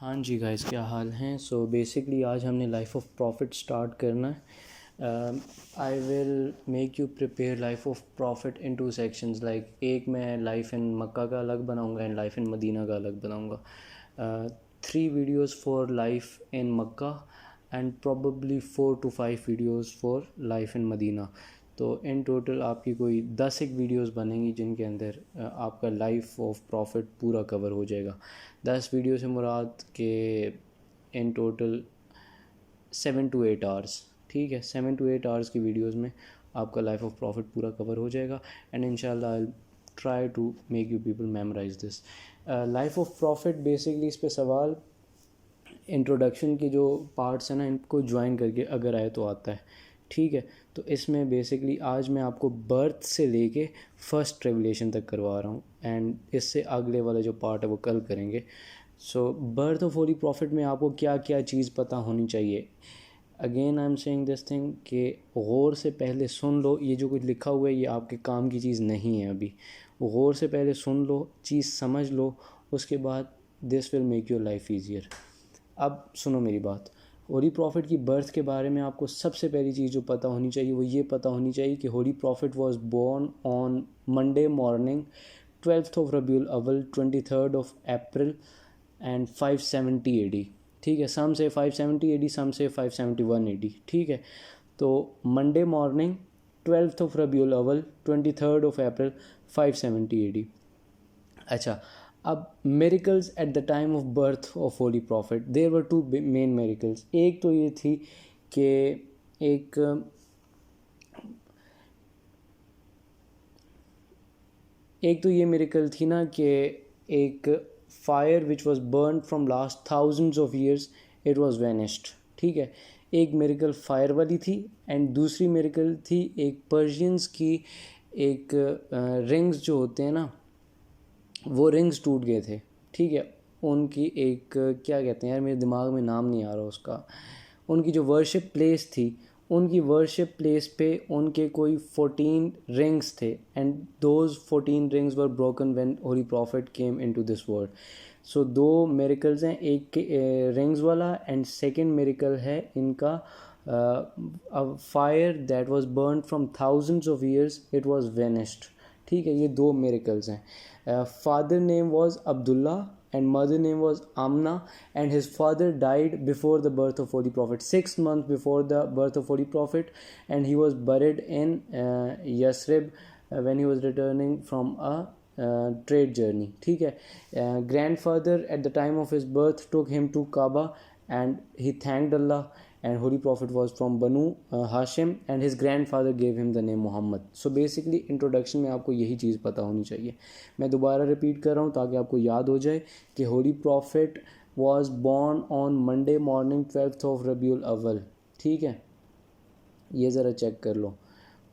हाँ जी गाइस, क्या हाल हैं। सो बेसिकली आज हमने लाइफ ऑफ प्रॉफिट स्टार्ट करना है। I will make you prepare life of profit in two sections. Like एक मैं लाइफ इन मक्का का अलग बनाऊंगा एंड लाइफ इन मदीना का अलग बनाऊंगा। 3 videos for life in Mecca and probably 4 to 5 videos for life in Medina. तो in total आपकी कोई 10 एक वीडियोस बनेंगी जिनके अंदर आपका लाइफ ऑफ प्रॉफिट पूरा कवर हो जाएगा। 10 वीडियो से मुराद के इन टोटल 7 to 8 आवर्स। ठीक है, 7 to 8 आवर्स की वीडियोस में आपका लाइफ ऑफ प्रॉफिट पूरा कवर हो जाएगा एंड इंशाल्लाह I try to make you people memorise this. Life of prophet basically इस पे सवाल इंट्रोडक्शन के जो पार्ट्स हैं ना, इनको ज्वाइन करके अगर आए तो आता है। ठीक है, तो इसमें बेसिकली आज मैं आपको बर्थ से लेके फर्स्ट रेवलेशन तक करवा रहा हूँ एंड इससे अगले वाला जो पार्ट है वो कल करेंगे। सो बर्थ ऑफ होली प्रॉफिट में आपको क्या क्या चीज़ पता होनी चाहिए। Again I am saying this thing कि गौर से पहले सुन लो, ये जो कुछ लिखा हुआ है ये आपके काम की चीज़ नहीं है। अभी गौर से पहले सुन लो, चीज़ समझ लो, उसके बाद this will make your life easier. अब सुनो मेरी बात। होली प्रॉफिट की बर्थ के बारे में आपको सबसे पहली चीज़ जो पता होनी चाहिए वो ये पता होनी चाहिए कि holy prophet was born on Monday morning 12th of रबीउल अव्वल 23rd of April and 570 AD। ठीक है, सम से 570 AD, सम से 571 AD। ठीक है, तो मंडे मॉर्निंग 12th ऑफ रबीउल अव्वल 23rd ऑफ अप्रैल 570 AD। अच्छा, अब miracles at the time of birth of Holi prophet, there were 2 main miracles. एक तो ये थी कि एक तो ये मेरिकल थी ना कि एक fire which was burn from last thousands of years it was vanished. ठीक है, एक मेरिकल फायर वाली थी एंड दूसरी मेरिकल थी एक पर्शियंस की एक रिंग्स जो होते हैं ना, वो रिंग्स टूट गए थे। ठीक है, उनकी एक क्या कहते हैं यार, मेरे दिमाग में नाम नहीं आ रहा उसका। उनकी जो वर्शिप प्लेस थी, उनकी वर्शिप प्लेस पे उनके कोई 14 रिंग्स थे and those 14 rings were broken when holy prophet came into this world. So 2 miracles हैं, एक के रिंग्स वाला एंड सेकेंड मेरिकल है इनका fire that was born from thousands of years it was vanished. ठीक है, ये 2 मेरिकल्स हैं। Father name was Abdullah and mother name was Amna, and his father died before the birth of Holy Prophet, 6 months before the birth of Holy Prophet, and he was buried in Yasrib when he was returning from a trade journey. ठीक है, grandfather at the time of his birth took him to Kaaba and he thanked Allah, and Holy Prophet was from Banu Hashim and his grandfather gave him the name Muhammad. So basically introduction में आपको यही चीज़ पता होनी चाहिए। मैं दोबारा repeat कर रहा हूँ ताकि आपको याद हो जाए कि holy prophet was born on Monday morning 12th of रबीउल अव्वल। ठीक है, ये ज़रा चेक कर लो,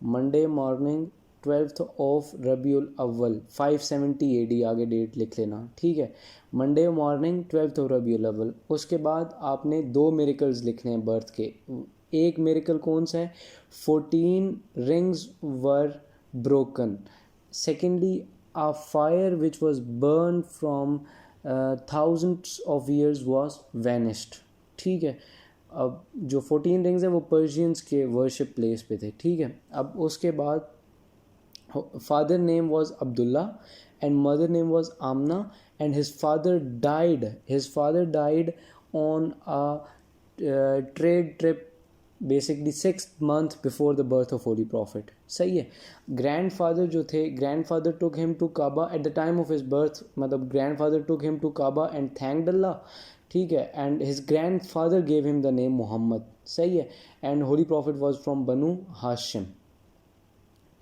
मंडे मॉर्निंग 12th ऑफ रबीउल अव्वल 570 AD, आगे डेट लिख लेना। ठीक है, मंडे मॉर्निंग 12th ऑफ रबीउल अव्वल। उसके बाद आपने 2 मेरिकल्स लिखने हैं बर्थ के। एक मेरिकल कौन सा है, 14 rings were broken. Secondly, a fire which was burned from thousands of years was vanished। ठीक है, अब जो 14 रिंग्स हैं वो पर्शियंस के वर्शिप प्लेस पे थे। ठीक है, अब उसके बाद father name was Abdullah and mother name was Amina and his father died on a trade trip basically 6th month before the birth of Holi prophet. सही है, ग्रैंडफादर जो थे, grandfather took him to Kaaba at the time of his birth, मतलब grandfather took him to Kaaba and thanked Allah. ठीक है, and his grandfather gave him the name Muhammad. सही है, and holy prophet was from बनु हाशिम।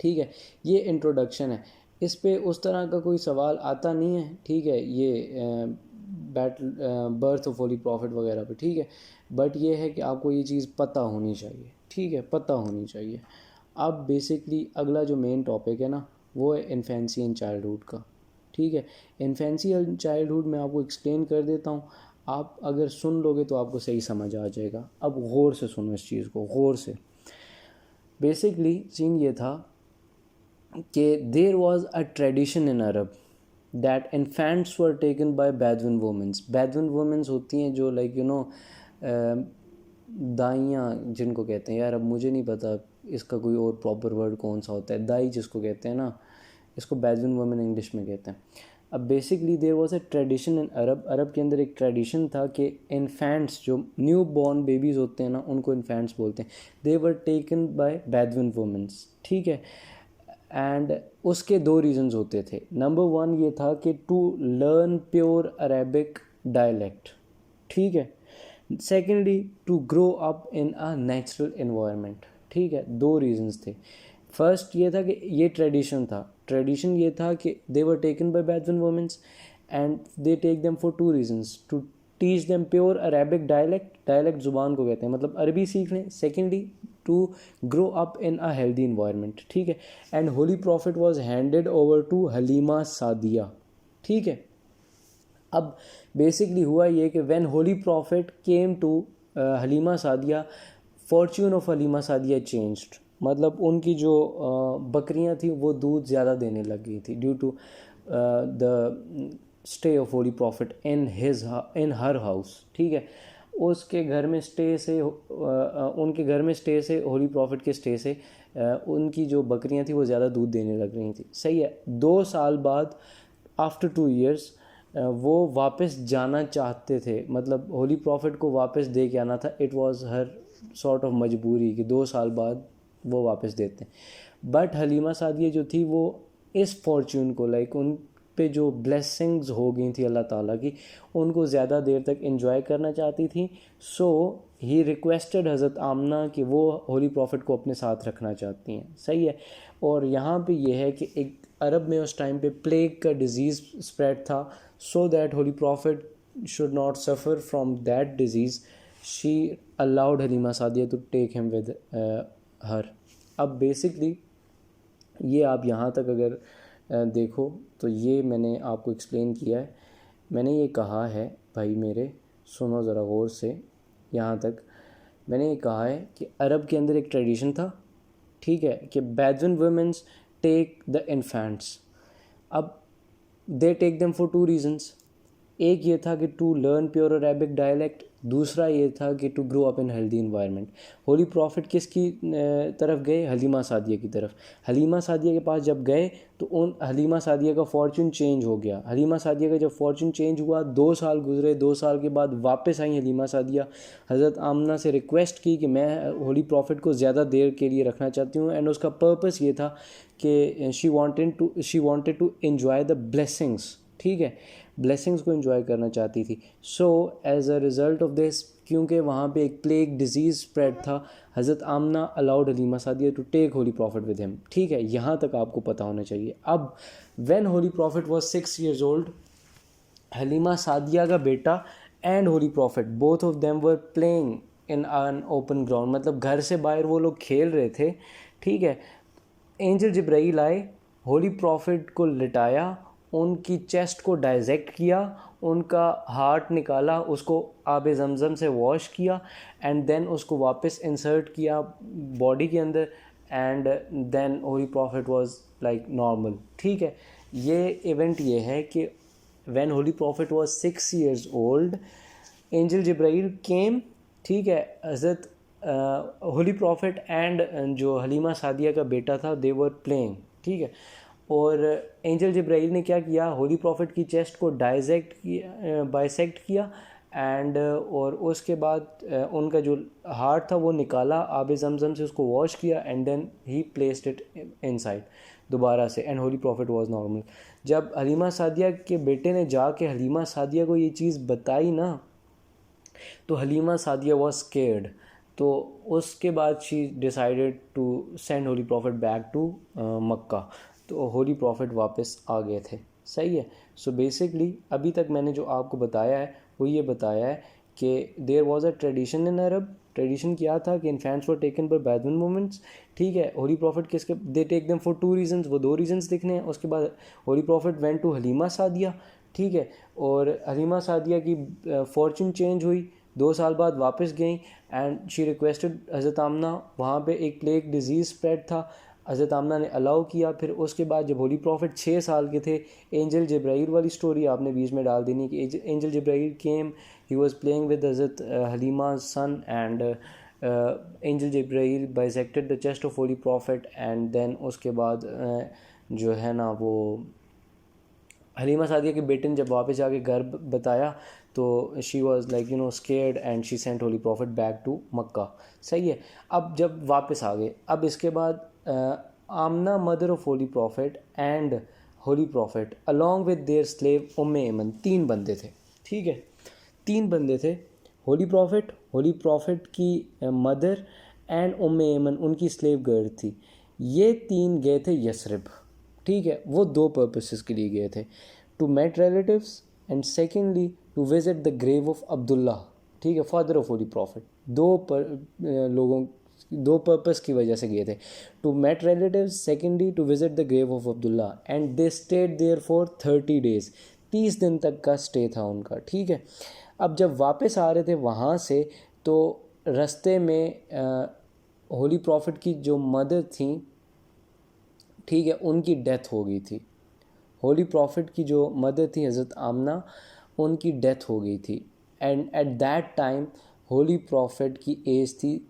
ठीक है, ये introduction है। इस पे उस तरह का कोई सवाल आता नहीं है। ठीक है, ये बर्थ ऑफ होली प्रॉफिट वगैरह पे। ठीक है, बट ये है कि आपको ये चीज़ पता होनी चाहिए। ठीक है, पता होनी चाहिए। अब बेसिकली अगला जो मेन टॉपिक है ना, वो है इन्फेंसी एंड चाइल्डहुड का। ठीक है, इन्फेंसी एंड चाइल्डहुड मैं आपको एक्सप्लेन कर देता हूँ। आप अगर सुन लोगे तो आपको सही समझ आ जाएगा। अब गौर से सुनो इस चीज़ को, गौर से। बेसिकली सीन ये था कि there was a tradition in Arab that infants were taken by Bedouin women. Bedouin women होती हैं जो like you know दाइयाँ जिनको कहते हैं, यार अब मुझे नहीं पता इसका कोई और प्रॉपर वर्ड कौन सा होता है, दाई जिसको कहते हैं ना, इसको बेदुइन वुमेन इंग्लिश में कहते हैं. अब basically there was a tradition in Arab के अंदर एक ट्रेडिशन था कि इन्फेंट्स जो न्यू बॉर्न बेबीज़ होते हैं ना उनको इन्फेंट्स बोलते हैं, they were taken by Bedouin womens. ठीक है. एंड उसके दो रीज़न्स होते थे. नंबर वन ये था कि to learn pure Arabic dialect. ठीक है. Secondly to grow up in a natural environment. ठीक है. दो रीजंस थे. फर्स्ट ये था कि ये ट्रेडिशन ये था कि they were taken by Bedouin womens and they take them for two reasons, to teach them pure Arabic dialect ज़ुबान को कहते हैं, मतलब अरबी सीख लें. Secondly to grow up in a healthy environment. ठीक है. And holy prophet was handed over to Halima Sadia. ठीक है. अब बेसिकली हुआ ये कि when holy prophet came to Halima Sadia, fortune of Halima Sadia changed. मतलब उनकी जो बकरियां थी वो दूध ज़्यादा देने लग गई थी due to the stay of Holi prophet in her house. ठीक है. उसके घर में स्टे से उनके घर में स्टे से होली प्रॉफिट के स्टे से उनकी जो बकरियां थी वो ज़्यादा दूध देने लग रही थी. सही है. 2 साल बाद आफ्टर 2 years वो वापस जाना चाहते थे, मतलब होली प्रॉफिट को वापस दे के आना था. It was her sort of मजबूरी कि 2 साल बाद वो वापस देते हैं. बट हलीमा सादिया जो थी वो इस फॉर्च्यून को लाइक उन पे जो ब्लेसिंग्स हो गई थी अल्लाह ताला की, उनको ज़्यादा देर तक एंजॉय करना चाहती थी. सो ही रिक्वेस्टेड हज़रत आमना कि वो होली प्रॉफिट को अपने साथ रखना चाहती हैं. सही है. और यहाँ पे ये है कि एक अरब में उस टाइम पे प्लेग का डिजीज़ स्प्रेड था. So that holy prophet should not suffer from that disease, she allowed Halima Sadia to take him with her. अब बेसिकली ये आप यहाँ तक अगर देखो तो ये मैंने आपको एक्सप्लेन किया है. मैंने ये कहा है भाई मेरे, सुनो ज़रा गौर से, यहाँ तक मैंने ये कहा है कि अरब के अंदर एक ट्रेडिशन था. ठीक है. कि Bedouin womens take the infants. अब they take them for 2 reasons. एक ये था कि to learn pure Arabic dialect, दूसरा ये था कि to grow up in healthy environment. Holy prophet किसकी तरफ गए? हलीमा सादिया की तरफ. हलीमा सादिया के पास जब गए तो उन हलीमा सादिया का फॉर्चून चेंज हो गया. हलीमा सादिया का जब फॉर्चून चेंज हुआ, 2 साल गुजरे. 2 साल के बाद वापस आई हलीमा सादिया. हज़रत आमना से रिक्वेस्ट की कि मैं होली प्रॉफिट को ज़्यादा देर के लिए रखना चाहती हूँ. एंड उसका पर्पस ये था कि she wanted to enjoy the blessings. ठीक है. ब्लेसिंग्स को एंजॉय करना चाहती थी. So as a result of this, क्योंकि वहाँ पे एक प्लेग डिजीज़ स्प्रेड था, हज़रत Amina allowed Halima Sadia to take holy prophet with him. ठीक है. यहाँ तक आपको पता होना चाहिए. अब when holy prophet was 6 years old, Halima Sadia का बेटा and holy prophet both of them were playing in an open ground. मतलब घर से बाहर वो लोग खेल रहे थे. ठीक है. एंजल जिब्राइल आए, होली प्रॉफिट को लिटाया, उनकी चेस्ट को डाइजेक्ट किया, उनका हार्ट निकाला, उसको आब ज़मज़म से वॉश किया एंड देन उसको वापस इंसर्ट किया बॉडी के अंदर. And then holy prophet was like normal. ठीक है. ये इवेंट ये है कि when holy prophet was 6 years old, angel Jibrail came. ठीक है. हज़रत होली प्रॉफिट एंड जो हलीमा सादिया का बेटा था, दे वर प्लेइंग. ठीक है. और एंजल जिब्राइल ने क्या किया? होली प्रॉफिट की चेस्ट को बाइसेक्ट किया एंड और उसके बाद उनका जो हार्ट था वो निकाला, आब ज़मज़म से उसको वॉश किया and then he placed it inside दोबारा से and holy prophet was normal. जब हलीमा सादिया के बेटे ने जाके हलीमा सादिया को ये चीज़ बताई ना, तो हलीमा सादिया वाज स्केर्ड. तो उसके बाद she decided to send holy prophet back to Mecca. तो होली प्रॉफिट वापस आ गए थे. सही है. सो बेसिकली अभी तक मैंने जो आपको बताया है वो ये बताया है कि there was a tradition in Arab. Tradition क्या था कि infants were taken by Bedouin womens. ठीक है. होली प्रॉफिट किसके? They take them for 2 reasons. वो 2 reasons दिखने हैं. उसके बाद holy prophet went to Halima Sadia. ठीक है. और हलीमा सादिया की फॉर्चून चेंज हुई, 2 साल बाद वापस गई एंड शी रिक्वेस्टेड हज़रत आमना. वहाँ पे एक प्लेग डिजीज़ स्प्रेड था. हज़रत आमना ने अलाउ किया। फिर उसके बाद जब होली प्रॉफिट 6 साल के थे, एंजल जब्राइल वाली स्टोरी आपने बीच में डाल देनी कि angel Jibrail came, he was playing with हज़रत Halima son, and angel Jibrail bisected the chest of holy prophet, and then उसके बाद जो है ना वो हलीमा सादिया के बेटे ने जब वापस जाके घर बताया तो she was like scared and she sent holy prophet back to Mecca. सही है। अब जब वापस आ गए, अब इसके बाद Amina mother of holy prophet and holy prophet along with their slave Umm Ayman, 3 बंदे थे। ठीक है, 3 बंदे थे। होली प्रॉफिट की मदर एंड उम्मे एमन उनकी स्लेव गर्ल थी। ये 3 गए थे यसरिब। ठीक है, वो 2 पर्पसेस के लिए गए थे, to met relatives and secondly to visit the grave of Abdullah. ठीक है, फादर ऑफ होली प्रॉफिट। दो पर्पस की वजह से गए थे, to met relatives, secondly to visit the grave of Abdullah, and they stayed there for 30 days। 30 दिन तक का स्टे था उनका। ठीक है, अब जब वापस आ रहे थे वहाँ से तो रास्ते में होली प्रॉफिट की जो मदर थी, ठीक है, उनकी डेथ हो गई थी। होली प्रॉफिट की जो मदर थी हज़रत आमना, उनकी डेथ हो गई थी। And at that time holy prophet की एज थी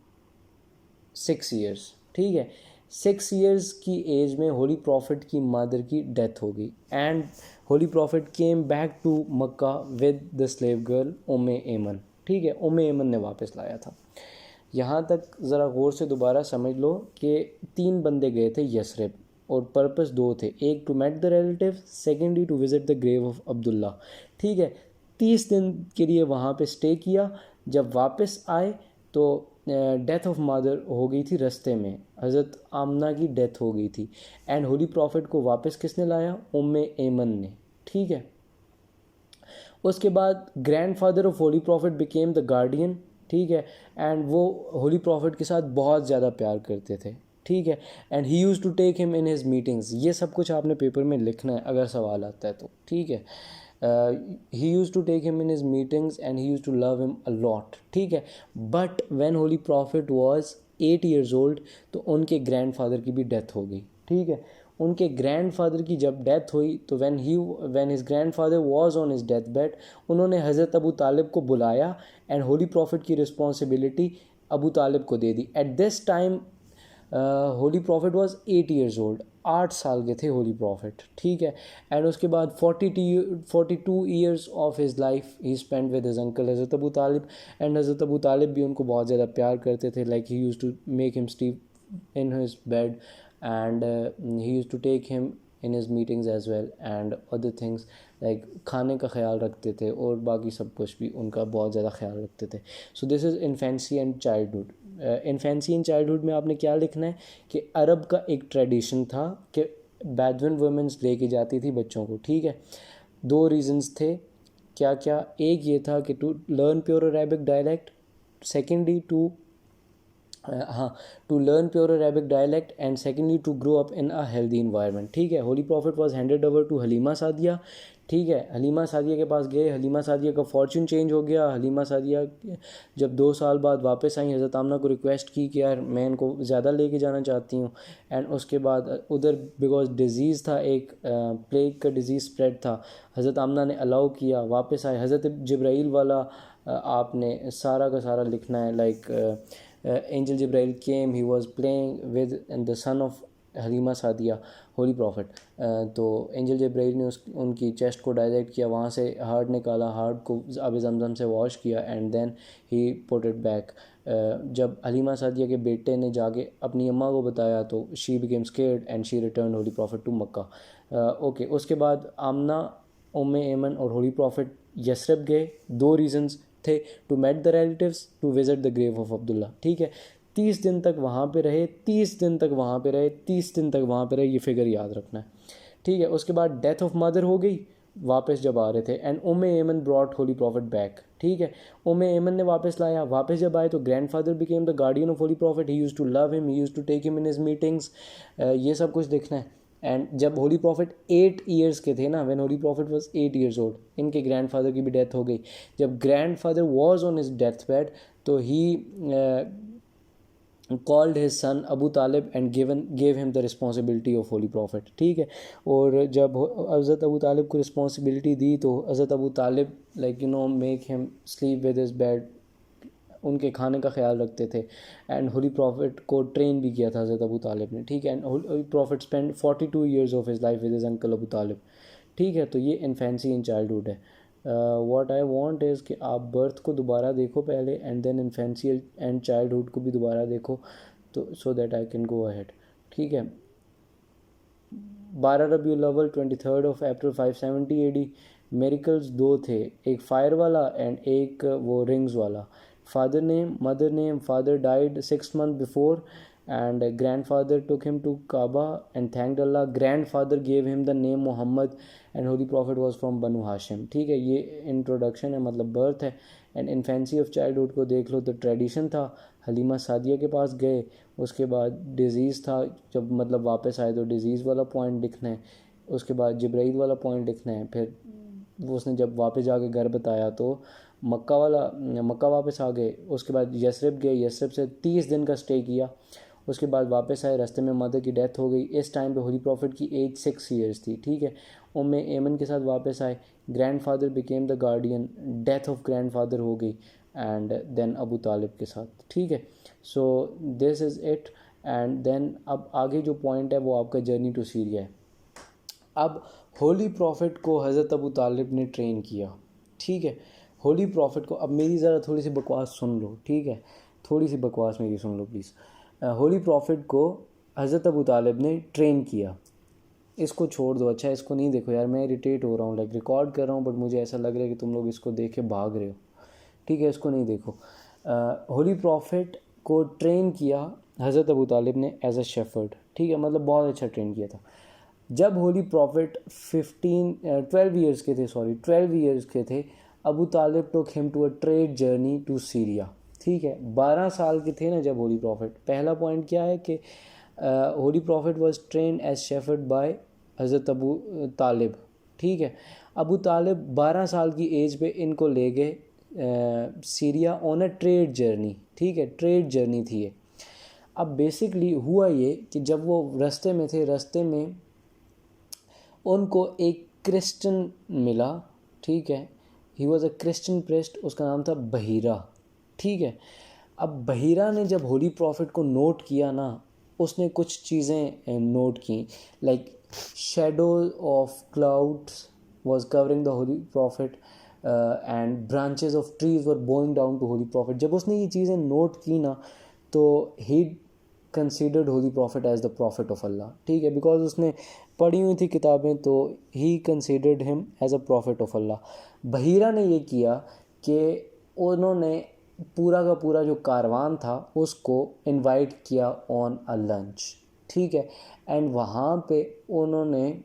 6 years। ठीक है, 6 years की एज में होली प्रॉफिट की मदर की डेथ हो गई, and holy prophet came back to Mecca with the slave girl Umm Ayman. ठीक है, उम्मे एमन ने वापस लाया था। यहाँ तक ज़रा गौर से दोबारा समझ लो कि 3 बंदे गए थे यसरिब और पर्पस 2 थे, एक to met the relative, secondly to visit the grave of Abdullah. ठीक है, 30 दिन के लिए वहाँ पे स्टे किया। जब वापस आए तो डेथ ऑफ मदर हो गई थी रास्ते में, हज़रत आमना की डेथ हो गई थी, एंड होली प्रॉफिट को वापस किसने लाया? उम्मे एमन ने। ठीक है, उसके बाद grandfather of holy prophet became the guardian. ठीक है, एंड वो होली प्रॉफिट के साथ बहुत ज़्यादा प्यार करते थे। ठीक है, and he used to take him in his meetings. ये सब कुछ आपने पेपर में लिखना है अगर सवाल आता है तो। ठीक है, he used to take him in his meetings and he used to love him a lot. ठीक है, but when holy prophet was 8 years old तो उनके ग्रैंडफादर की भी डेथ हो गई। ठीक है, उनके ग्रैंडफादर की जब डेथ हुई तो when his grandfather was on his death bed, उन्होंने हज़रत अबू तालिब को बुलाया एंड होली प्रॉफिट की रिस्पॉन्सिबिलिटी अबू तालिब को दे दी। At this time holy prophet was 8 years old, 8 साल के थे होली प्रॉफिट। ठीक है, एंड उसके बाद 42 years of his life he spend with his uncle हज़रत अबू तालिब, एंड हज़रत अबू तालिब भी उनको बहुत ज़्यादा प्यार करते थे। Like he used to make him sleep in his bed and he used to take him in his meetings as well and other things, like खाने का ख्याल रखते थे और बाकी सब कुछ भी उनका बहुत ज़्यादा ख्याल रखते थे। सो this is infancy and childhood. Infancy and childhood में आपने क्या लिखना है कि अरब का एक ट्रेडिशन था कि बेदविन वुमेंस लेके जाती थी बच्चों को। ठीक है, 2 रीज़न्स थे, क्या क्या? एक ये था कि to learn pure Arabic dialect, secondly to learn pure Arabic dialect, and secondly to grow up in a healthy environment. ठीक है, holy prophet was handed over to Halima Sadia. ठीक है, हलीमा सादिया के पास गए, हलीमा सादिया का फॉर्चून चेंज हो गया। हलीमा सादिया जब 2 साल बाद वापस आई, हज़रत आमना को रिक्वेस्ट की कि यार मैं इनको ज़्यादा लेके जाना चाहती हूँ, एंड उसके बाद उधर बिकॉज डिज़ीज़ था, एक प्लेग का डिज़ीज़ स्प्रेड था, हज़रत आमना ने अलाउ किया, वापस आए। हज़रत जब्राइल वाला आपने सारा का सारा लिखना है, like angel Jibrail came, he was playing with the son of Halima Sadia holy prophet. तो एंजल जब्राइल ने उनकी चेस्ट को डायरेक्ट किया, वहाँ से हार्ट निकाला, हार्ट को आब ज़मज़म से वॉश किया, and then he put it back. जब हलीमा सादिया के बेटे ने जाके अपनी अम्मा को बताया तो she became scared and she return holy prophet to Mecca. Okay, उसके बाद आमना, उम्मे एमन और होली प्रॉफिट यसरब गए। 2 रीज़न्स थे, to met the relatives, to visit the grave of Abdullah. ठीक है, 30 दिन तक वहाँ पे रहे, 30 दिन तक वहाँ पे रहे, 30 दिन तक वहाँ पे रहे, ये फिगर याद रखना है। ठीक है, उसके बाद डेथ ऑफ मदर हो गई वापस जब आ रहे थे, एंड उम्मे एमन ब्रॉट होली प्रॉफिट बैक। ठीक है, उम्मे एमन ने वापस लाया। वापस जब आए तो grandfather became the guardian of Holi prophet, he used to love him, he used to take him in his meetings. ये सब कुछ देखना है। एंड जब होली प्रॉफिट 8 years के थे ना, when holy prophet was 8 years old, इनके ग्रैंडफादर की भी डेथ हो गई। जब grandfather was on his death bed तो ही called his son Abu Talib and gave him the responsibility of holy prophet. ठीक है, और जब हज़रत अबू तालिब को रिस्पॉन्सिबिलिटी दी तो हज़रत Abu Talib like make him sleep with his bed, उनके खाने का ख्याल रखते थे, एंड होली प्रॉफिट को ट्रेन भी किया था हज़रत अबू तालिब ने. ठीक है, and holy prophet spend 42 years of his life with his uncle Abu Talib. ठीक है, तो ये इन्फेंसी इन चाइल्डहुड है. व्हाट आई वांट इज़ कि आप बर्थ को दोबारा देखो पहले, and then infancy and childhood को भी दोबारा देखो, तो so that I can go ahead. ठीक है, 12 रबीउल अव्वल 23 ऑफ अप्रैल 570 AD. मेरिकल्स दो थे, एक फायर वाला एंड एक वो रिंग्स वाला. Father name, mother name, father died 6 months before, and grandfather took him to Kaaba and thanked Allah. Grandfather gave him the name Muhammad, and holy prophet was from Banu Hashim. ठीक है, ये introduction है, मतलब birth है. And infancy of childhood को देख लो तो tradition था, हलीमा सादिया के पास गए, उसके बाद डिज़ीज़ था, जब मतलब वापस आए तो डिज़ीज़ वाला पॉइंट लिखना है, उसके बाद जिब्राइल वाला पॉइंट लिखना है, फिर वो उसने जब वापस जाके घर बताया तो मक्का वापस आ गए. उसके बाद यसरब गए, यसरब से 30 दिन का स्टे किया, उसके बाद वापस आए, रास्ते में मदर की डेथ हो गई. इस टाइम पे होली प्रॉफिट की एज 6 ईयर्स थी. ठीक है, उम्मे एमन के साथ वापस आए, grandfather became the guardian, death of grandfather हो गई, एंड देन अबू तालिब के साथ. ठीक है, so this is it. And then अब आगे जो पॉइंट है वो आपका जर्नी टू सीरिया है. अब होली प्रॉफिट को हज़रत अबू तालिब ने ट्रेन किया. ठीक है, होली प्रॉफिट को, अब मेरी ज़रा थोड़ी सी बकवास सुन लो. ठीक है, थोड़ी सी बकवास मेरी सुन लो प्लीज़. होली प्रॉफिट को हज़रत अबू तालिब ने ट्रेन किया. इसको छोड़ दो, अच्छा इसको नहीं देखो यार, मैं इरिटेट हो रहा हूँ, लाइक रिकॉर्ड कर रहा हूँ बट मुझे ऐसा लग रहा है कि तुम लोग इसको देख के भाग रहे हो. ठीक है, इसको नहीं देखो. होली प्रॉफिट को ट्रेन किया हज़रत अबू तालिब ने एज अ शेफर्ड. ठीक है, मतलब बहुत अच्छा ट्रेन किया था. जब होली प्रॉफिट 12 ईयर्स के थे, 12 ईयर्स के थे, Abu Talib took him to a trade journey to Syria. ठीक है, 12 साल के थे ना जब होली प्रॉफिट. पहला पॉइंट क्या है कि holy prophet was train as shepherd by हज़रत अबू तालिब. ठीक है, अबू तालिब 12 साल की एज पे इनको ले गए Syria on a trade journey. ठीक है, ट्रेड जर्नी थी ये. अब बेसिकली हुआ ये कि जब वो रास्ते में थे, रास्ते में उनको एक क्रिश्चियन मिला. ठीक है, he was a Christian priest, उसका नाम था बहीरा. ठीक है, अब बहीरा ने जब होली प्रॉफिट को नोट किया ना, उसने कुछ चीज़ें नोट की, like shadow of clouds was covering the holy profit and branches of trees were bowing down to holy prophet. जब उसने ये चीज़ें नोट की ना तो he considered holy prophet as the prophet of Allah. ठीक है, बिकॉज उसने पढ़ी हुई थी किताबें, तो he considered him as a prophet of Allah. Bahira ने ये किया कि उन्होंने पूरा का पूरा जो कारवान था उसको इनवाइट किया ऑन अ लंच. ठीक है, एंड वहाँ पे उन्होंने,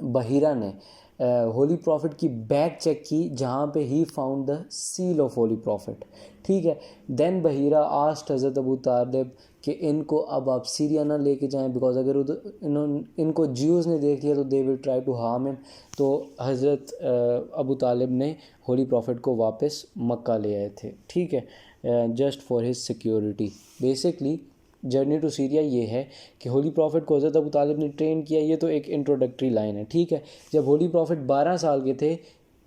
बहीरा ने होली प्रॉफिट की बैग चेक की जहाँ पे ही found the seal of holy prophet. ठीक है, देन बहीरा आस्क्ड हज़रत अबू तालिब कि इनको अब आप सीरिया ना लेके जाएं, बिकॉज अगर उधर इनको ज्यूज़ ने देख लिया तो they will try to harm him. तो हज़रत अबू तालिब ने होली प्रॉफिट को वापस मक्का ले आए थे. ठीक है, just for his security. Basically journey to Syria ये है कि होली प्रॉफिट को हज़रत अबू तालिब ने ट्रेन किया. ये तो एक इंट्रोडक्टरी लाइन है. ठीक है, जब होली प्रॉफिट 12 साल के थे,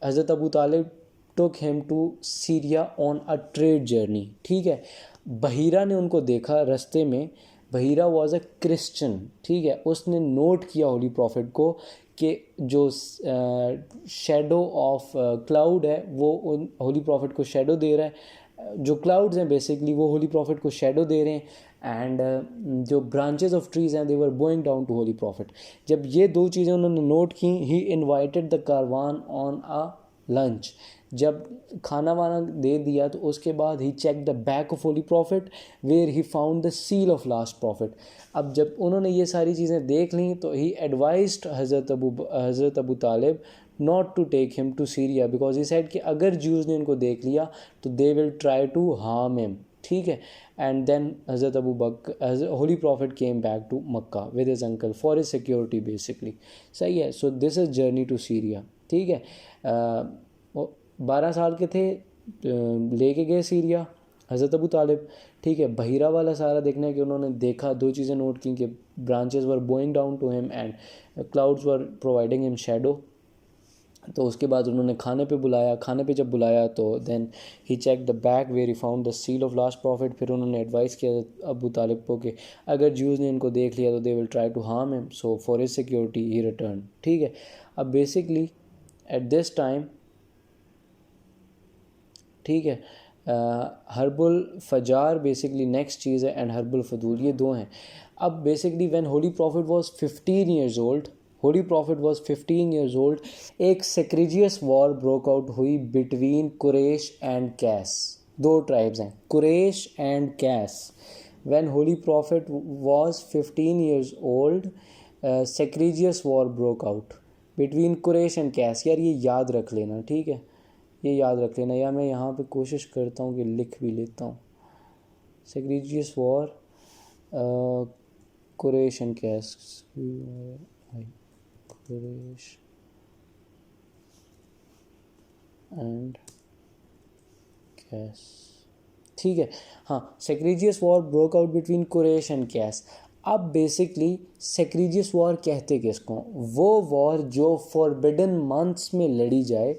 हज़रत Abu Talib took him to Syria on a trade journey. ठीक है, बहीरा ने उनको देखा रास्ते में. Bahira was a Christian. ठीक है, उसने नोट किया होली प्रॉफिट को कि जो शेडो ऑफ क्लाउड है वो उन होली प्रॉफिट को शेडो दे रहा है. जो क्लाउड्स हैं बेसिकली वो होली प्रॉफिट को शेडो दे रहे हैं, एंड जो ब्रांचेस ऑफ ट्रीज हैं they were going down to holy prophet. जब ये दो चीज़ें उन्होंने नोट की, he invited the caravan on a lunch. जब खाना वाना दे दिया तो उसके बाद he check the back of Holi prophet where he found the seal of last profit. अब जब उन्होंने ये सारी चीज़ें देख ली तो ही एडवाइज्ड हज़रत Abu Talib not to take him to Syria, because he said कि अगर ज्यूज़ ने इनको देख लिया तो they will try to harm him. ठीक है, एंड देन हज़रत holy prophet came back to Mecca with his uncle for his security basically. सही है, so this is journey to Syria. ठीक है, 12 साल के थे, लेके गए सीरिया. हज़रत अबू तालिब, ठीक है। बहीरा वाला सारा देखना है कि उन्होंने देखा, दो चीज़ें नोट की कि branches were going down to him and clouds were providing him shadow. तो उसके बाद उन्होंने खाने पे बुलाया, खाने पे जब बुलाया तो then he check the bag where he found the seal of last prophet. फिर उन्होंने एडवाइस किया अबू तालिब को कि अगर ज्यूज़ ने इनको देख लिया तो they will try to harm him, so for his security he return, ठीक है। अब बेसिकली एट दिस टाइम, ठीक है, हर्बुल फजार बेसिकली नेक्स्ट चीज़ है एंड हर्बुल फदूल, ये दो हैं। अब basically when holy prophet was 15 years old, holy prophet was 15 years old, एक सेक्रिजियस वॉर ब्रोक आउट हुई बिटवीन कुरैश एंड कैस। दो ट्राइब्स हैं, Quraysh and Qais. When holy prophet was 15 years old, sacrilegious war broke out between Quraysh and Qais. यार ये याद रख लेना, ठीक है, ये याद रख लेना, या मैं यहाँ पे कोशिश करता हूँ कि लिख भी लेता हूँ। Sacrilegious war, Quraysh and Qais, Quraysh and Qais, ठीक है। हाँ, sacrilegious war broke out between Quraysh and Qais. अब बेसिकली सेक्रिजियस वॉर कहते किसको? वो वॉर जो फॉरबिडन मंथ्स में लड़ी जाए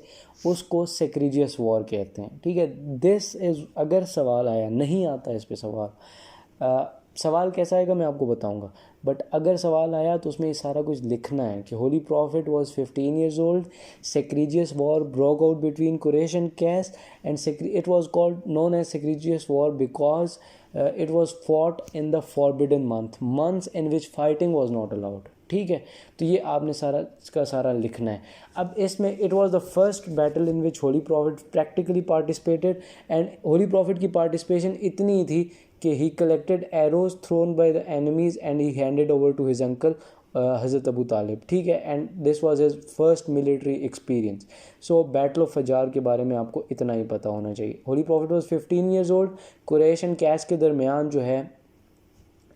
उसको सेक्रिजियस वॉर कहते हैं, ठीक है। दिस इज़, अगर सवाल आया, नहीं आता इस पे सवाल, सवाल कैसा आएगा मैं आपको बताऊंगा, बट अगर सवाल आया तो उसमें ये सारा कुछ लिखना है कि holy prophet was 15 years old, sacrilegious war broke out between Quraysh and Qais and it was called known as sacrilegious war because it was fought in the forbidden months in which fighting was not allowed, ठीक है। तो ये आपने सारा इसका सारा लिखना है। अब इसमें it was the first battle in which Holy Prophet practically participated and Holy Prophet की participation इतनी थी कि he collected arrows thrown by the enemies and he handed over to his uncle हज़रत अबू तालिब, ठीक है। And this was his first military experience. So battle of फजार के बारे में आपको इतना ही पता होना चाहिए। Holy prophet was 15 years old, Quraysh and Qais के दरमियान जो है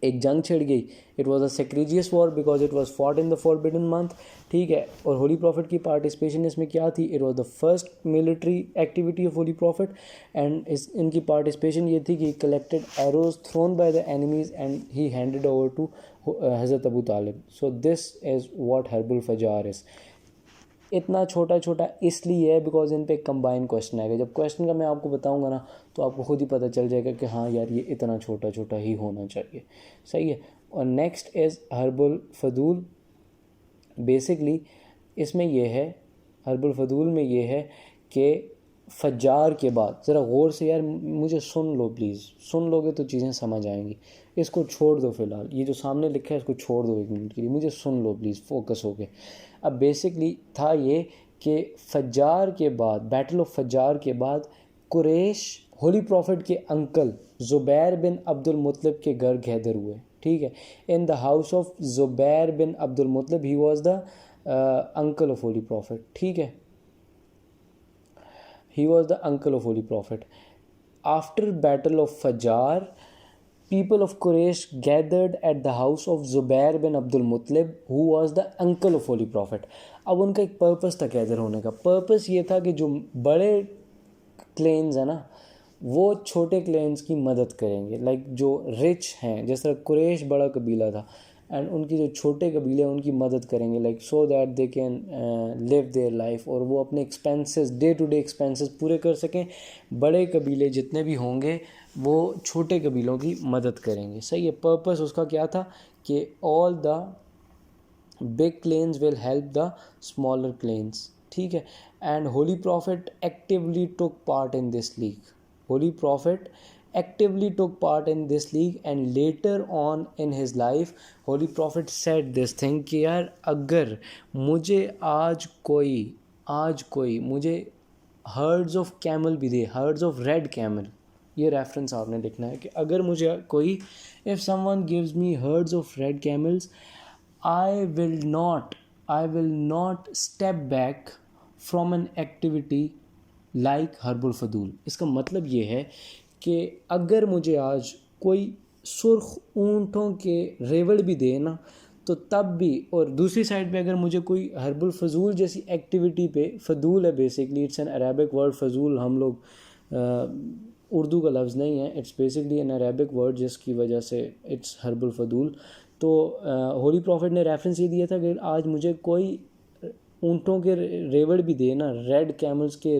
एक जंग छिड़ गई। It was a sacrilegious war because it was fought in the forbidden month, ठीक है। और होली प्रॉफिट की पार्टिसिपेशन इसमें क्या थी? It was the first military activity of holy prophet and इनकी पार्टिसिपेशन ये थी कि collected arrows thrown by the enemies and he handed over to हज़रत Abu Talib. So this is what Harbul Fijar is. इतना छोटा छोटा इसलिए है बिकॉज इन पे कंबाइन क्वेश्चन आएगा। जब क्वेश्चन का मैं आपको बताऊंगा ना तो आपको खुद ही पता चल जाएगा कि हाँ यार ये इतना छोटा छोटा ही होना चाहिए, सही है। और नेक्स्ट इज़ हर्बुल फदूल। बेसिकली इसमें यह है, हर्बुल फदूल में ये है कि फजार के बाद, ज़रा गौर से यार मुझे सुन लो प्लीज़, सुन लोगे तो चीज़ें समझ आएंगी। इसको छोड़ दो फ़िलहाल, ये जो सामने लिखा है इसको छोड़ दो एक मिनट के लिए, मुझे सुन लो प्लीज़ फोकस होके। अब बेसिकली था ये कि फजार के बाद, बैटल ऑफ फजार के बाद कुरैश होली प्रॉफिट के uncle Zubair bin Abdul Muttalib के घर गैदर हुए, ठीक है। In the house of Zubair bin Abdul Muttalib, he was the uncle of holy prophet, ठीक है। He was the uncle of Holy Prophet. After Battle of Fajar, people of Quraysh gathered at the house of Zubair bin Abdul Muttalib, who was the uncle of Holy Prophet. अब उनका एक purpose था gather होने का। Purpose ये था कि जो बड़े क्लेन्स है ना वो छोटे क्लेन्स की मदद करेंगे, लाइक जो रिच हैं, जिस तरह कुरैश बड़ा कबीला था एंड उनकी जो छोटे कबीले हैं उनकी मदद करेंगे, like so that they can live there life, और वो अपने expenses, day to day expenses पूरे कर सकें। बड़े कबीले जितने भी होंगे वो छोटे कबीलों की मदद करेंगे, सही है। पर्पस उसका क्या था कि all the big clans will help the smaller clans, ठीक है। And holy profit actively took part in this league. Holy prophet actively took part in this league and later on in his life Holy Prophet said this thing कि यार अगर मुझे आज कोई मुझे herds of camel भी दे, herds of red camel, ये reference आपने लिखना है कि अगर मुझे कोई, if someone gives me herds of red camels, I will not step back from an activity like हर्बुल फदूल। इसका मतलब ये है कि अगर मुझे आज कोई सुर्ख ऊँटों के रेवड़ भी दे ना तो तब भी, और दूसरी साइड पे अगर मुझे कोई हर्बुल फजूल जैसी एक्टिविटी पे, फदूल है basically, it's an Arabic word, फजूल हम लोग उर्दू का लफ्ज़ नहीं है, it's basically N Arabic word जिसकी वजह से इट्स हर्बुल फदूल। तो होली प्रॉफिट ने रेफरेंस ये दिया था कि आज मुझे कोई ऊँटों के रेवड़ भी दे ना, रेड कैमल्स के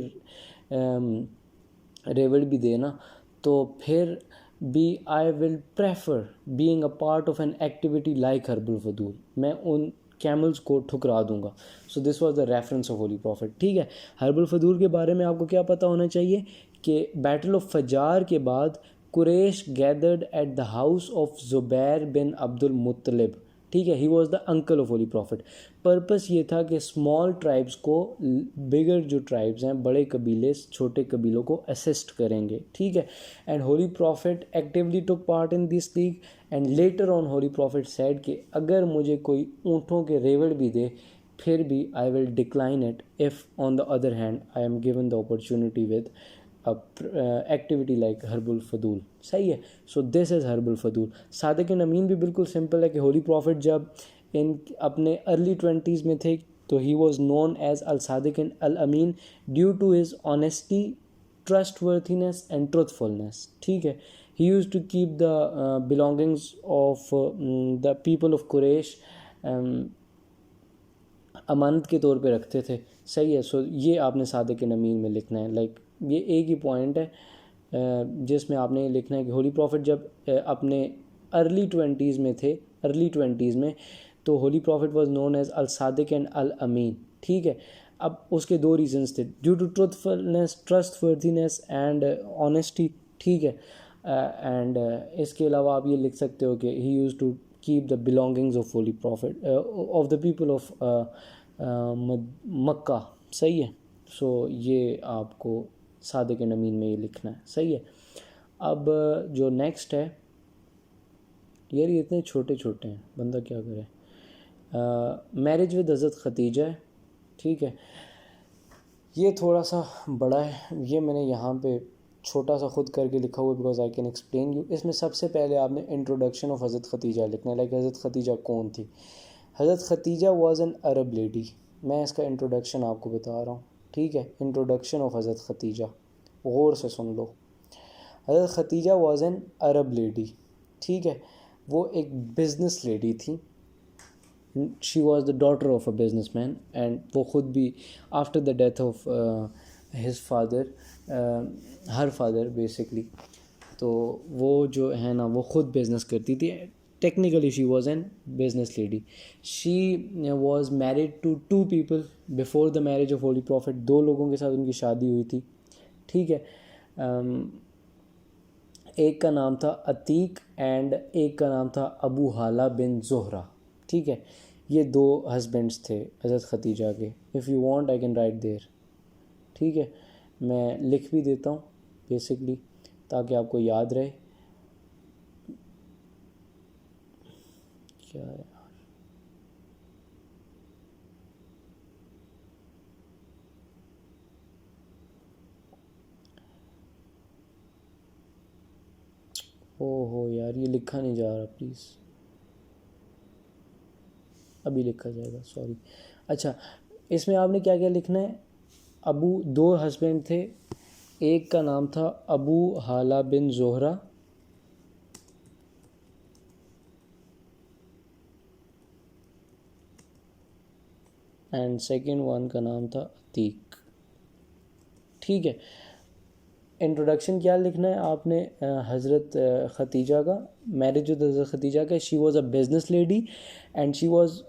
रेवड़ भी दे ना, तो फिर भी I will prefer being a part of an activity like Harbul Fudul, मैं उन कैमल्स को ठुकरा दूंगा। So this was the reference of holy prophet. ठीक है, हर्बुल फदूल के बारे में आपको क्या पता होना चाहिए कि बैटल ऑफ फजार के बाद Quraysh gathered at the house of Zubair bin Abdul Muttalib. ठीक है, he was the uncle of Holi prophet. Purpose ये था कि स्मॉल ट्राइब्स को बिगर जो ट्राइब्स हैं, बड़े कबीले छोटे कबीलों को असिस्ट करेंगे। ठीक है, and holy profit actively took part in this league and later on holy prophet said कि अगर मुझे कोई ऊँटों के रेवड़ भी दे फिर भी I will decline it if on the other hand I am given the opportunity with activity like Harbul Fudul. सही है, so this is Harbul Fudul. Sadiq Amin भी बिल्कुल सिंपल है कि होली प्रॉफिट जब इन अपने अर्ली 20s में थे तो he was known as al Sadiq al Amin due to his honesty, trustworthiness and truthfulness. ठीक है, he used to keep the belongings of the people of Quraysh अमानत के तौर पे रखते थे। सही है, सो ये आपने सादिक अमीन में लिखना है। लाइक ये एक ही पॉइंट है जिसमें आपने लिखना है कि होली प्रॉफिट जब अपने अर्ली 20s में थे, अर्ली 20s में, तो holy prophet was known as al Sadiq and al Amin. ठीक है, अब उसके दो रीजंस थे, due to truthfulness, trustworthiness and honesty. ठीक है, एंड इसके अलावा आप ये लिख सकते हो कि he used to keep the belongings of Holi prophet of the people of Mecca. सही है, सो ये आपको सादिक अमीन में ये लिखना है। सही है, अब जो नेक्स्ट है, यार ये इतने छोटे छोटे हैं, बंदा क्या करे। मैरिज विद हज़रत खतीजा है। ठीक है, ये थोड़ा सा बड़ा है, ये मैंने यहाँ पे छोटा सा खुद करके लिखा हुआ because I can explain you. इसमें सबसे पहले आपने इंट्रोडक्शन ऑफ हज़रत खतीजा लिखना है, लाइक हज़रत खतीजा कौन थी। हज़रत Khadija was an Arab lady. मैं इसका इंट्रोडक्शन आपको बता रहा हूँ। ठीक है, इंट्रोडक्शन ऑफ हज़रत खतीजा, गौर से सुन लो। हज़रत Khadija was an Arab lady. ठीक है, वो एक बिज़नेस लेडी थी। She was the daughter of a businessman and वो ख़ुद भी after the death of his father, her father basically, तो वो जो है ना वो ख़ुद बिज़नेस करती थी। Technically she was an business lady. She was married to 2 people before the marriage of Holi prophet. 2 लोगों के साथ उनकी शादी हुई थी। ठीक है, एक का नाम था अतीक एंड एक का नाम था अबू हाला बिन ज़ोहरा। ठीक है, ये 2 हस्बैंड्स थे हज़रत खतीजा के। If you want I can write there. ठीक है, मैं लिख भी देता हूँ बेसिकली ताकि आपको याद रहे। क्या है ओहो यार, ये लिखा नहीं जा रहा, प्लीज़ अभी लिखा जाएगा, सॉरी। अच्छा, इसमें आपने क्या क्या लिखना है। 2 हस्बैंड थे, एक का नाम था Abu Hala bin Zohra and second one का नाम था अतीक। ठीक है, इंट्रोडक्शन क्या लिखना है आपने हज़रत खतीजा का, मैरिज विद हज़रत खतीजा का। She was a business lady and she was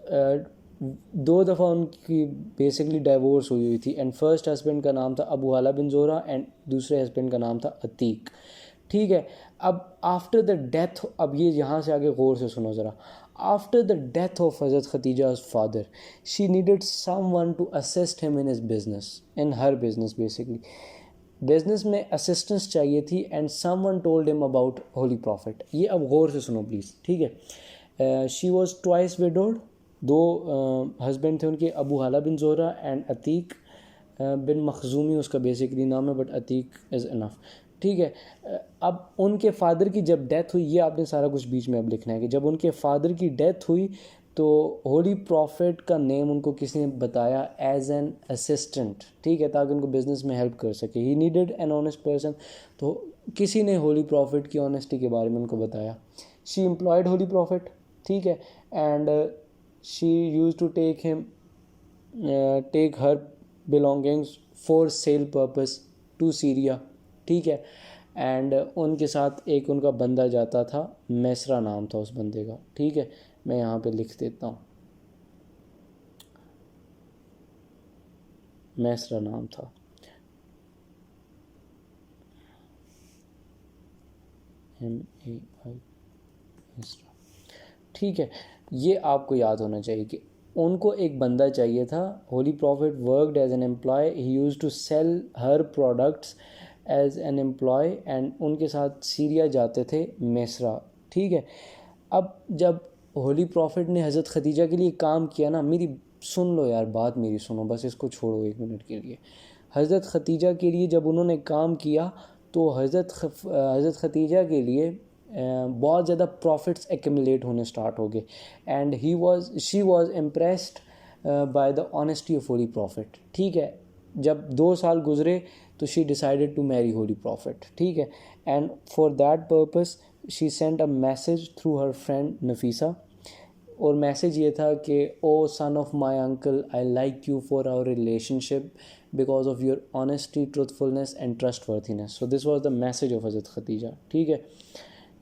2 दफ़ा उनकी बेसिकली डाइवोर्स हुई थी एंड फर्स्ट हस्बैंड का नाम था Abu Hala bin Zohra and दूसरे हस्बैंड का नाम था अतीक। ठीक है, अब आफ्टर द डेथ, अब ये यहाँ से आगे गौर से सुनो ज़रा। आफ्टर द डेथ ऑफ हज़रत Khadija's father, she needed someone to assist him in his business, in her business basically. Business में असिस्टेंस चाहिए थी and someone told him about holy prophet. ये अब गौर से सुनो प्लीज़। ठीक है, she was twice widowed. 2 husband थे उनके, Abu Hala bin Zohra and Atiq bin Makhzumi उसका बेसिकली नाम है, बट अतीक इज़ इनफ। ठीक है, अब उनके फादर की जब डेथ हुई, ये आपने सारा कुछ बीच में अब लिखना है कि जब उनके फादर की डेथ हुई तो होली प्रॉफिट का नेम उनको किसी ने बताया एज एन असिस्टेंट, ठीक है, ताकि उनको बिजनेस में हेल्प कर सके. He needed an honest person. तो किसी ने होली प्रॉफिट की ऑनेस्टी के बारे में उनको बताया. शी एम्प्लॉयड होली प्रॉफिट, ठीक है, and she used to take her belongings for sale purpose to Syria, ठीक है. एंड उनके साथ एक उनका बंदा जाता था, मैसरा नाम था उस बंदे का, ठीक है. मैं यहाँ पे लिख देता हूँ, मैसरा नाम था. MAI, मैसरा, ठीक है. ये आपको याद होना चाहिए कि उनको एक बंदा चाहिए था. Holy prophet worked as an employ, he used to sell her products as an employ, and उनके साथ सीरिया जाते थे मैसरा, ठीक है. अब जब होली प्रॉफिट ने हज़रत खदीजा के लिए काम किया ना, मेरी सुन लो यार, बात मेरी सुनो, बस इसको छोड़ो 1 मिनट के लिए. हज़रत खदीजा के लिए जब उन्होंने काम किया तो हज़रत खदीजा के लिए बहुत ज़्यादा प्रॉफिट्स एक्यूमुलेट होने स्टार्ट हो गए. And she was impressed by the honesty of holy prophet, ठीक है. जब 2 साल गुजरे तो she decided to marry Holy profit, ठीक है. And for that purpose she sent a message through her friend Nafisa. और मैसेज ये था कि O son of my uncle, I like you for our relationship because of your honesty, truthfulness and trustworthiness. So this was the message of हज़रत खदीजा, ठीक है.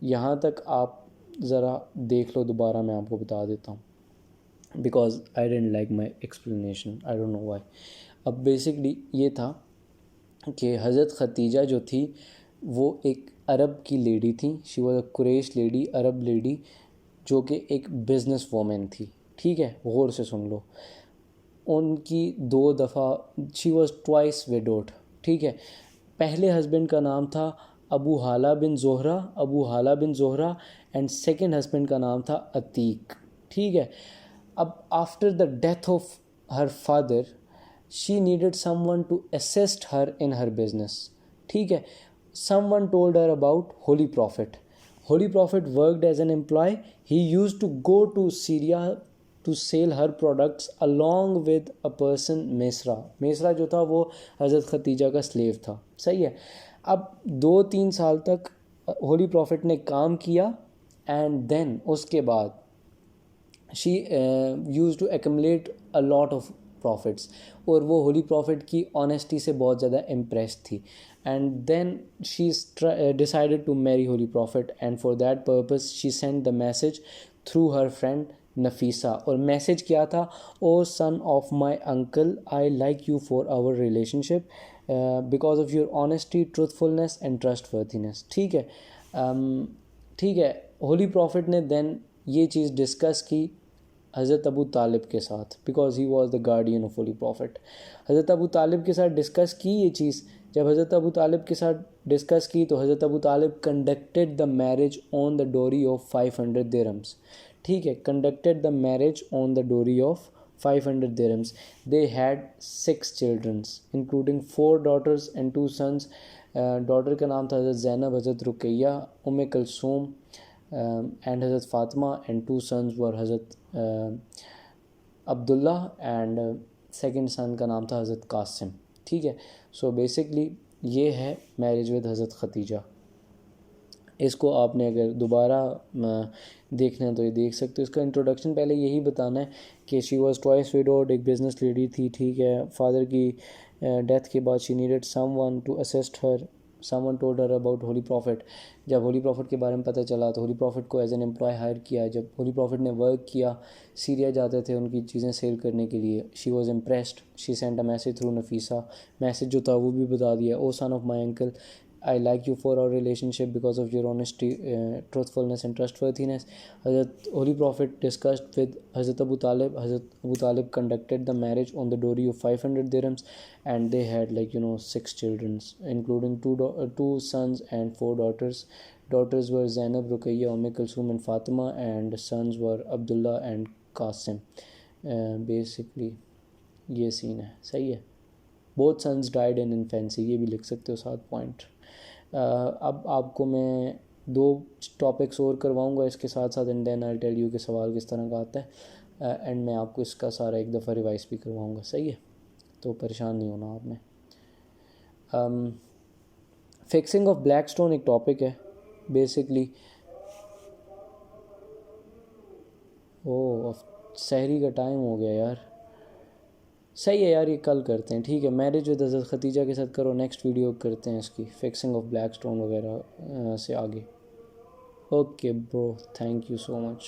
यहाँ तक आप ज़रा देख लो, दोबारा मैं आपको बता देता हूँ, because I didn't like my explanation, I don't know why. अब बेसिकली ये था कि हज़रत खदीजा जो थी वो एक अरब की लेडी थी. She was a Quraysh lady, Arab lady, जो कि एक बिज़नेस वोमन थी, ठीक है. गौर से सुन लो. उनकी 2 दफ़ा शी वॉज ट्वाइस विडोड, ठीक है. पहले हस्बैंड का नाम था Abu Hala bin Zohra, and second husband का नाम था अतीक, ठीक है. अब after the death of her father she needed someone to assist her in her business, ठीक है. Someone told her about Holy Prophet. Holy Prophet worked as an employee. He used to go to Syria to sell her products along with a person Mesra. Mesra जो था वो हज़रत खदीजा का slave था, सही है. अब 2-3 साल तक होली प्रॉफिट ने काम किया, एंड देन उसके बाद she used to accumulate a lot of profits. और वो होली प्रॉफिट की ऑनेस्टी से बहुत ज़्यादा इम्प्रेस थी. And then she decided to marry Holy profit, and for that purpose she send the message through her friend Nafisa. और message क्या था? O son of my uncle, I like you for our relationship because of your honesty, truthfulness and trustworthiness, ठीक है. ठीक है. Holy prophet ने then ये चीज़ discuss की हज़रत अबू तालिब के साथ, because he was the guardian of holy prophet. हज़रत अबू तालिब के साथ डिस्कस की ये चीज़. जब हज़रत अबू तालिब के साथ डिस्कस की तो हज़रत Abu Talib conducted the marriage on the dowry of 500 dirhams, ठीक है. Conducted the marriage on the dowry of 500 dirhams. They had 6 childrens including 4 daughters and 2 sons. Daughter का नाम था हज़रत ज़ैनब, हज़रत रुकैया, उम्मे कलसूम एंड हज़रत फ़ातिमा, एंड 2 sons वर हज़रत अब्दुल्ला, एंड सेकंड सन का नाम था हज़रत कासिम, ठीक है. सो बेसिकली ये है मैरिज विद हज़रत खदीजा. इसको आपने अगर दोबारा देखना है तो ये देख सकते हो. इसका इंट्रोडक्शन पहले यही बताना है कि शी वॉज ट्वाइस विडोड, एक बिजनेस लेडी थी, ठीक है. फादर की डेथ के बाद she needed someone to assist her. Someone told her about holy prophet. जब होली प्रॉफिट के बारे में पता चला तो होली प्रॉफिट को एज एन एम्प्लॉय हायर किया. जब होली प्रॉफिट ने वर्क किया, सीरिया जाते थे उनकी चीज़ें सेल करने के लिए. She was impressed. She sent a message through Nafisa. Message जो था वो भी बता दिया. O son of my uncle, I like you for our relationship because of your honesty, truthfulness and trustworthiness. Hazrat Holy Prophet discussed with Hazrat Abu Talib. Hazrat Abu Talib conducted the marriage on the dowry of 500 dirhams, and they had 6 children, including 2 sons and 4 daughters. Daughters were Zainab, Ruqayya, Kulsum and Fatima, and sons were Abdullah and Qasim. Basically ये scene है, सही है. Both sons died in infancy, ये भी लिख सकते हो 7 point. अब आपको मैं 2 टॉपिक्स और करवाऊंगा इसके साथ साथ, and then I tell you कि सवाल किस तरह का आता है. एंड मैं आपको इसका सारा एक दफ़ा रिवाइज भी करवाऊँगा, सही है, तो परेशान नहीं होना आपने। फिक्सिंग ऑफ ब्लैक स्टोन एक टॉपिक है बेसिकली। ओह सहरी का टाइम हो गया यार, सही है यार, ये कल करते हैं, ठीक है। मैरिज विद हज़रत खतीजा के साथ करो, नेक्स्ट वीडियो करते हैं इसकी फिक्सिंग ऑफ ब्लैक स्टोन वगैरह से आगे। Okay bro, thank you so much.